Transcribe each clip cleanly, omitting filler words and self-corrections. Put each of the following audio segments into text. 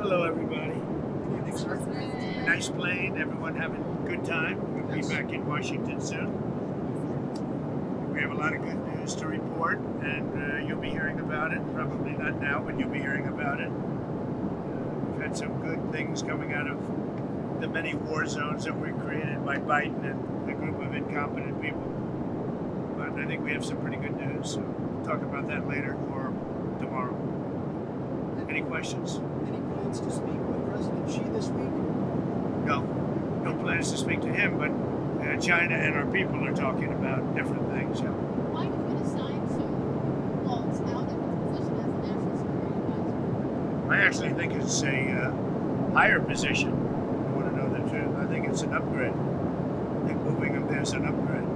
Hello, everybody. Good evening, sir. Nice plane. Everyone having a good time. We'll be back in Washington soon. We have a lot of good news to report, and you'll be hearing about it. Probably not now, but you'll be hearing about it. We've had some good things coming out of the many war zones that were created by Biden and a group of incompetent people. But I think we have some pretty good news, so we'll talk about that later or tomorrow. Any questions? Any plans to speak with President Xi this week? No plans to speak to him, but China and our people are talking about different things. Yeah. Why did you assign Waltz out of his position as a national security advisor? I actually think it's a higher position. I want to know the truth. I think it's an upgrade. I think moving him there is an upgrade.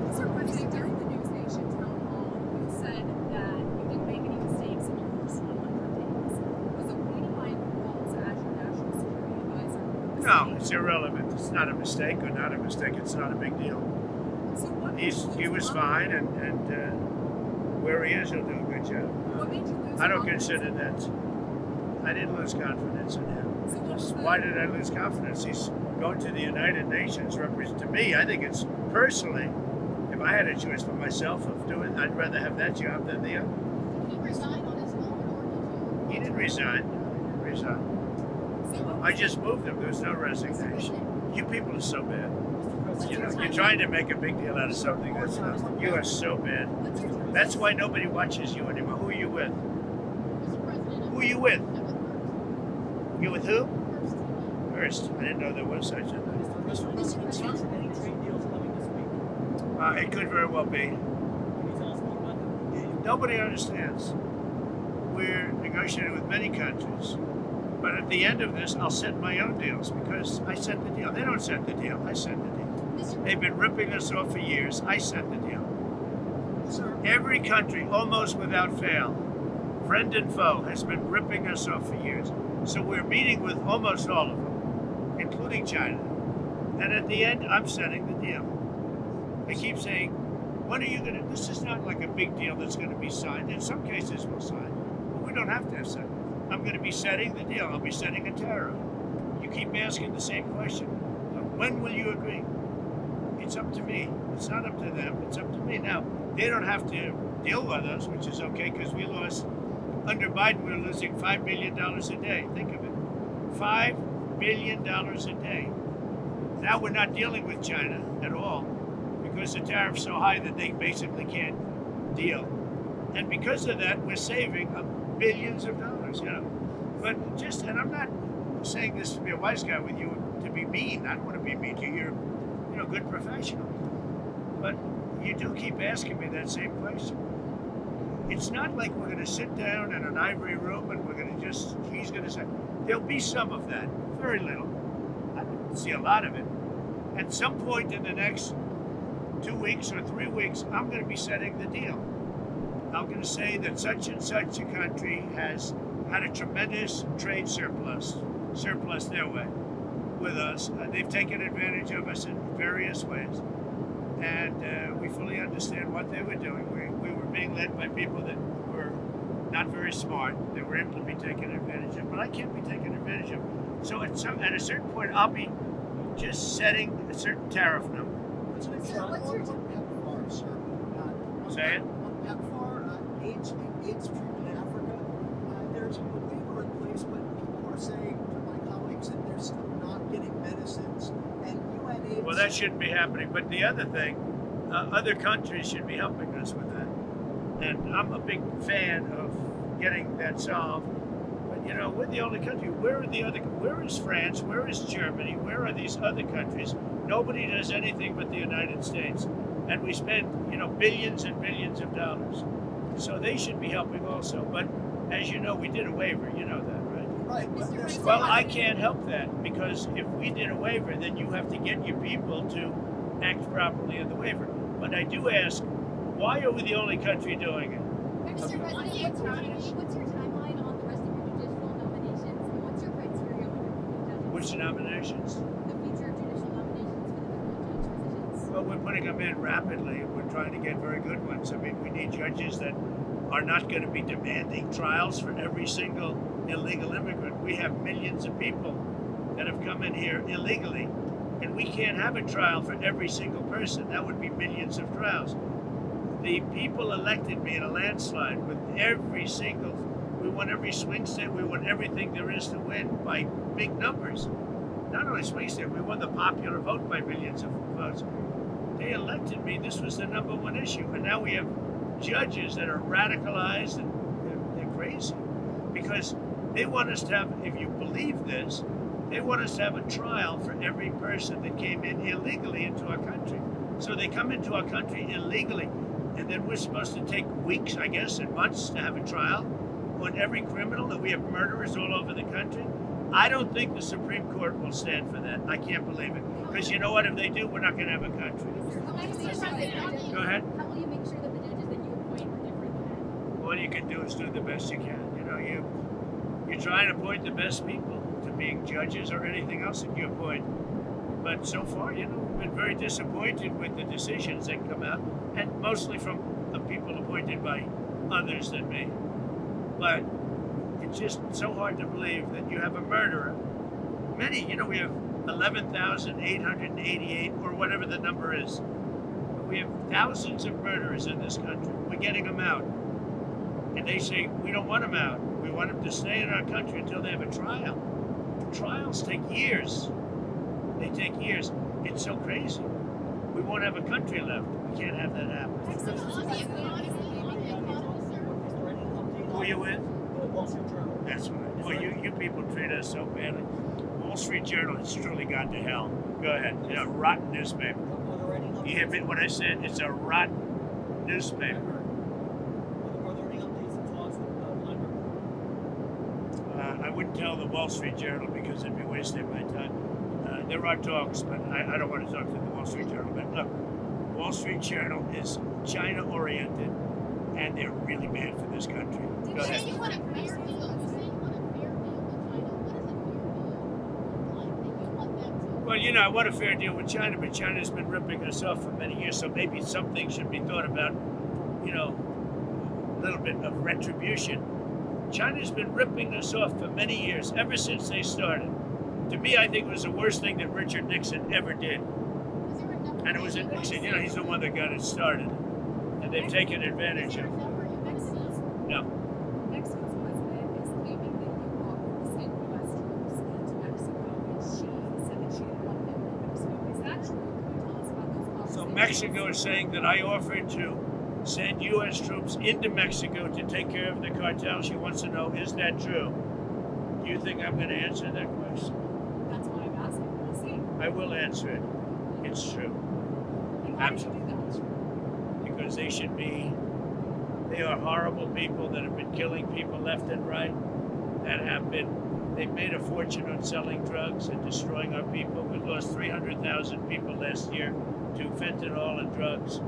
Mr. President, during the News Nation town hall, you said that you didn't make any mistakes in your first 100 days. Was appointing Mike Waltz as your national security advisor a mistake? No, it's irrelevant. It's not a mistake or not a mistake. It's not a big deal. So what He was fine, and where he is, he'll do a good job. What made you lose I don't confidence? consider that. I didn't lose confidence in him. So what was the- Why did I lose confidence? He's going to the United Nations. To me, I think it's personally, if I had a choice for myself of doing, I'd rather have that job than the other. Did he resign on his own, or did He didn't resign. So what was I just moved him. There was no resignation. You people are so bad. You know, you're trying to make a big deal out of something that's not. You are so bad. what's your time? That's why nobody watches you anymore. Who are you with? Mr. President? Who are you with? I'm with You with who? First TV. First. I didn't know there was such a thing. Mr. President, any trade deals coming this week? It could very well be. Can you tell us more about them? Nobody understands. We're negotiating with many countries. But at the end of this, I'll set my own deals because I set the deal. They don't set the deal. I set the deal. Mr. They've been ripping us off for years. I set the deal. Sir, Every country, almost without fail, friend and foe, has been ripping us off for years. So we're meeting with almost all of them, including China. And at the end, I'm setting the deal. They keep saying, when are you going to, this is not like a big deal that's going to be signed. In some cases, we'll sign. But we don't have to have signed. I'm going to be setting the deal. I'll be setting a tariff. You keep asking the same question. When will you agree? It's up to me. It's not up to them. It's up to me. Now, they don't have to deal with us, which is okay, because we lost, under Biden, we're losing $5 billion a day. Think of it. $5 billion a day. Now we're not dealing with China at all, because the tariff's so high that they basically can't deal. And because of that, we're saving billions of dollars, you know. But and I'm not saying this to be a wise guy with you, to be mean. I don't want to be mean to you. You're, a good professional. But you do keep asking me that same question. It's not like we're going to sit down in an ivory room and we're going to he's going to say, there'll be some of that, very little. I don't see a lot of it. At some point in the next 2 weeks or 3 weeks, I'm going to be setting the deal. I'm going to say that such and such a country has had a tremendous trade surplus their way with us. They've taken advantage of us in various ways. And we fully understand what they were doing. We were being led by people that were not very smart. They were able to be taken advantage of, but I can't be taken advantage of. So at a certain point, I'll be just setting a certain tariff number. what's your PEPFAR, sir? Say it. On PEPFAR, AIDS treatment in Africa, there's a waiver in place, but people are saying to my colleagues that they're still not getting medicines, and UNAIDS... Well, that shouldn't be happening. But the other thing, other countries should be helping us with that. And I'm a big fan of getting that solved. But, you know, we're the only country. Where is France? Where is Germany? Where are these other countries? Nobody does anything but the United States. And we spend, billions and billions of dollars. So they should be helping also. But as you know, we did a waiver. You know that, right? Right, but there's Well, I can't help that, because if we did a waiver, then you have to get your people to act properly in the waiver. But I do ask, why are we the only country doing it? Mr. President, what's your timeline on the rest of your judicial nominations, and what's your criteria when you're picking judges? Which nominations? The future judicial nominations for the federal judge positions. Well, we're putting them in rapidly. We're trying to get very good ones. I mean, we need judges that are not going to be demanding trials for every single illegal immigrant. We have millions of people that have come in here illegally, and we can't have a trial for every single person. That would be millions of trials. The people elected me in a landslide with every single, we won every swing state, we won everything there is to win by big numbers. Not only swing state, we won the popular vote by millions of votes. They elected me, this was the #1 issue, and now we have judges that are radicalized and they're crazy because they want us to have, if you believe this, they want us to have a trial for every person that came in illegally into our country. So they come into our country illegally, and then we're supposed to take weeks, I guess, and months to have a trial on every criminal, that we have murderers all over the country. I don't think the Supreme Court will stand for that. I can't believe it. Because you know what? If they do, we're not going to have a country. Go ahead. How will you make sure that the judges that you appoint are different than that? All you can do is do the best you can. You know, you try and appoint the best people to being judges or anything else that you appoint. But so far, you know, we've been very disappointed with the decisions that come out, and mostly from the people appointed by others than me. But it's just so hard to believe that you have a murderer. Many, you know, we have 11,888 or whatever the number is. We have thousands of murderers in this country. We're getting them out. And they say, we don't want them out. We want them to stay in our country until they have a trial. Trials take years. They take years. It's so crazy. We won't have a country left. We can't have that happen. Who are you with? Wall Street Journal. That's right. Well, you people treat us so badly. Wall Street Journal has truly gone to hell. Go ahead. It's a rotten newspaper. You hear what I said? It's a rotten newspaper. Are there any updates and talks with I wouldn't tell the Wall Street Journal because it'd be wasting my time. There are talks, but I don't want to talk to the Wall Street Journal. But look, Wall Street Journal is China-oriented, and they're really bad for this country. Go ahead. You want a fair deal. You say you want a fair deal with China. What is a fair deal like that you want them to? Well, you know, I want a fair deal with China, but China's been ripping us off for many years, so maybe something should be thought about, you know, a little bit of retribution. China's been ripping us off for many years, ever since they started. To me, I think it was the worst thing that Richard Nixon ever did. And it was Nixon, you know, he's the one that got it started. And they've taken advantage of it. No. Mexico's president is claiming that you offered to send U.S. troops into Mexico, and she said that she didn't want them in Mexico. Is that true? Can you tell us about those conversations? So Mexico is saying that I offered to send U.S. troops into Mexico to take care of the cartel. She wants to know, is that true? Do you think I'm going to answer that question? That's why I'm asking. We'll see. I will answer it. It's true. And why would you do that? Because they should be, they are horrible people that have been killing people left and right, that have been, they've made a fortune on selling drugs and destroying our people. We lost 300,000 people last year to fentanyl and drugs.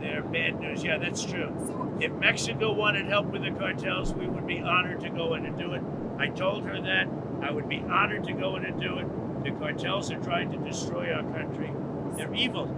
They're bad news. Yeah, that's true. If Mexico wanted help with the cartels, we would be honored to go in and do it. I told her that. I would be honored to go in and do it. The cartels are trying to destroy our country. They're evil.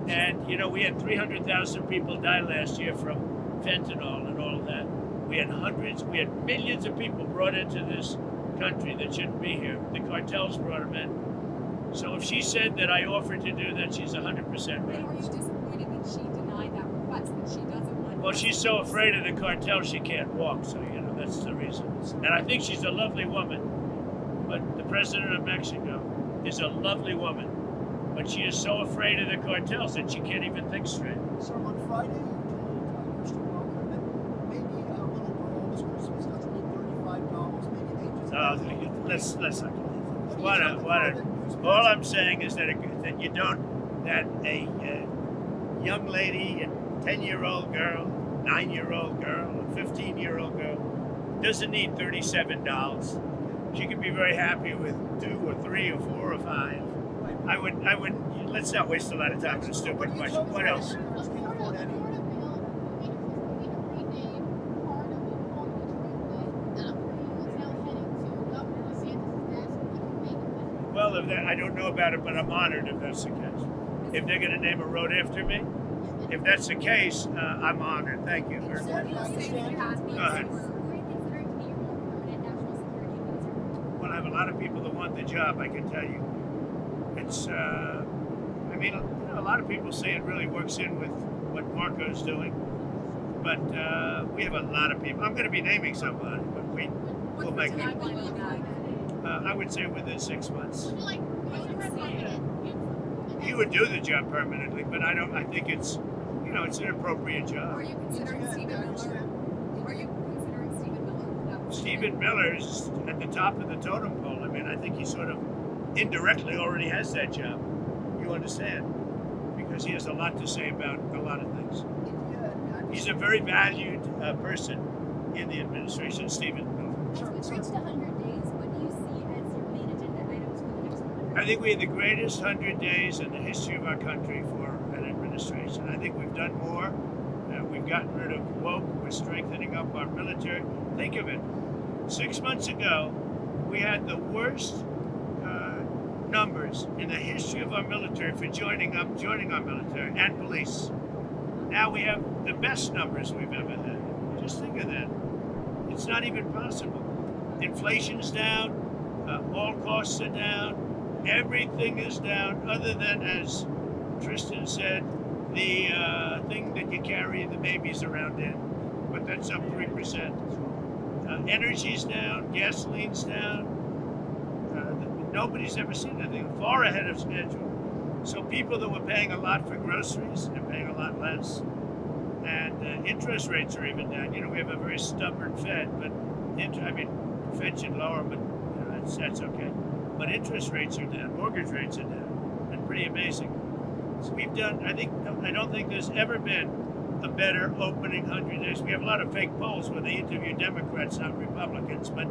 And, you know, we had 300,000 people die last year from fentanyl and all of that. We had hundreds, we had millions of people brought into this country that shouldn't be here. The cartels brought them in. So if she said that I offered to do that, she's 100% Then right. are you disappointed that she denied that request, that she doesn't want? Well, she's so afraid of the cartel she can't walk, so, you know, that's the reason. And I think she's a lovely woman. But the president of Mexico is a lovely woman. But she is so afraid of the cartels that she can't even think straight. So on Friday, you told Mr. Walker that maybe little girls Christmas doesn't need $35. Maybe they just. Let's not. What all I'm saying is that you don't, that a young lady, a 10-year-old girl, 9-year-old girl, a 15-year-old girl doesn't need $37. She could be very happy with 2 or 3 or 4 or 5. I would. Let's not waste a lot of time on a stupid question. What else? Well, if that, I don't know about it, but I'm honored if that's the case. If they're going to name a road after me, if that's the case, I'm honored. Thank you. So what do you say you have? Go ahead. Were you considering to be your own permanent have a lot of people that want the job, I can tell you. It's, I mean, a lot of people say it really works in with what Marco's doing. But we have a lot of people. I'm going to be naming somebody, but we'll make it. I would say within 6 months. He would do the job permanently, but I don't. I think it's, it's an appropriate job. Are you considering Stephen Miller? Are you considering Stephen Miller? Stephen Miller's at the top of the totem pole. I mean, I think he sort of indirectly already has that job. You understand? Because he has a lot to say about a lot of things. He's a very valued person in the administration, Stephen Miller. As we've reached 100 days, what do you see as your main agenda items for the next 100? I think we had the greatest 100 days in the history of our country for an administration. I think we've done more. We've gotten rid of woke. We're strengthening up our military. Think of it. 6 months ago, we had the worst numbers in the history of our military for joining our military and police. Now we have the best numbers we've ever had. Just think of that. It's not even possible. Inflation's down. All costs are down. Everything is down, other than, as Tristan said, the thing that you carry the babies around in. But that's up 3%. Energy's down. Gasoline's down. Nobody's ever seen anything. Far ahead of schedule. So people that were paying a lot for groceries are paying a lot less. And interest rates are even down. We have a very stubborn Fed, but Fed should lower, but that's okay. But interest rates are down, mortgage rates are down, and pretty amazing. So we've done. I don't think there's ever been a better opening 100 days. We have a lot of fake polls where they interview Democrats, not Republicans, but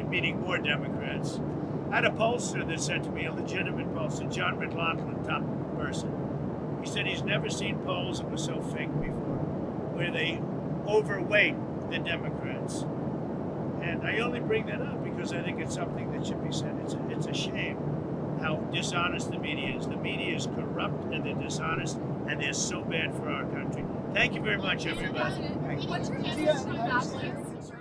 meaning more Democrats. I had a pollster that said to me, a legitimate pollster, John McLaughlin, top person. He said he's never seen polls that were so fake before, where they overweight the Democrats. And I only bring that up because I think it's something that should be said. It's a shame how dishonest the media is. The media is corrupt and they're dishonest and they're so bad for our country. Thank you very much, everybody. What's your message to the